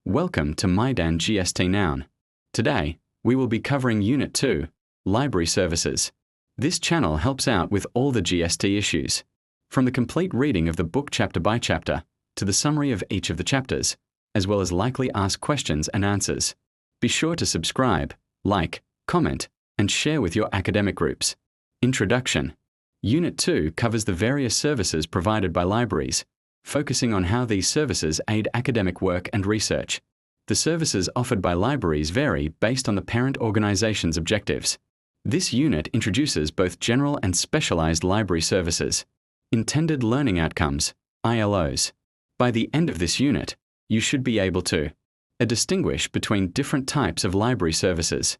Welcome to MyDan GST NOUN. Today, we will be covering Unit 2, Library Services. This channel helps out with all the GST issues, from the complete reading of the book chapter by chapter to the summary of each of the chapters, as well as likely asked questions and answers. Be sure to subscribe, like, comment, and share with your academic groups. Introduction. Unit 2 covers the various services provided by libraries, focusing on how these services aid academic work and research. The services offered by libraries vary based on the parent organization's objectives. This unit introduces both general and specialized library services. Intended learning outcomes, ILOs. By the end of this unit, you should be able to distinguish between different types of library services.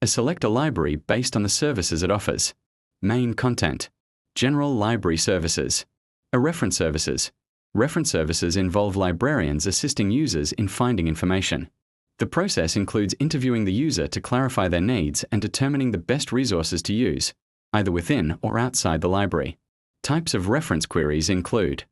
Select a library based on the services it offers. Main content. General library services. Reference services. Reference services involve librarians assisting users in finding information. The process includes interviewing the user to clarify their needs and determining the best resources to use, either within or outside the library. Types of reference queries include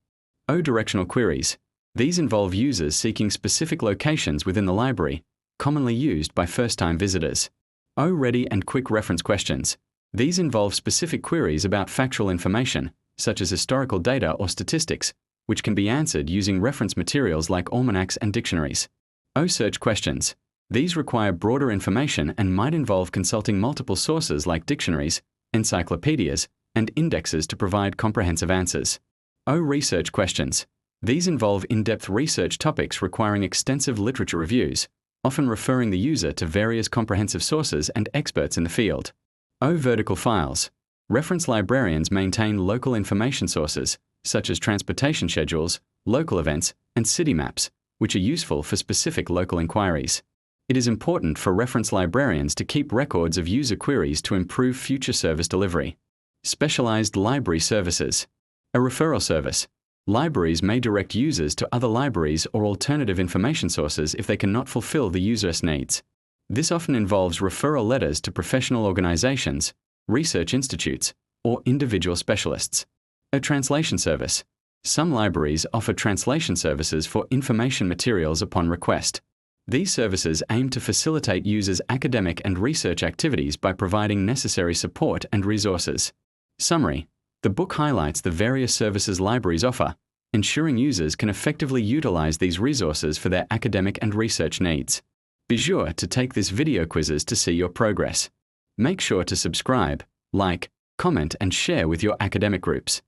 O-directional queries. These involve users seeking specific locations within the library, commonly used by first-time visitors. O-ready and quick reference questions. These involve specific queries about factual information, such as historical data or statistics, which can be answered using reference materials like almanacs and dictionaries. O-search questions. These require broader information and might involve consulting multiple sources like dictionaries, encyclopedias, and indexes to provide comprehensive answers. O-research questions. These involve in-depth research topics requiring extensive literature reviews, often referring the user to various comprehensive sources and experts in the field. O-vertical files. Reference librarians maintain local information sources, such as transportation schedules, local events, and city maps, which are useful for specific local inquiries. It is important for reference librarians to keep records of user queries to improve future service delivery. Specialized library services. A referral service. Libraries may direct users to other libraries or alternative information sources if they cannot fulfill the user's needs. This often involves referral letters to professional organizations, research institutes, or individual specialists. A translation service. Some libraries offer translation services for information materials upon request. These services aim to facilitate users' academic and research activities by providing necessary support and resources. Summary. The book highlights the various services libraries offer, ensuring users can effectively utilize these resources for their academic and research needs. Be sure to take this video quizzes to see your progress. Make sure to subscribe, like, comment, and share with your academic groups.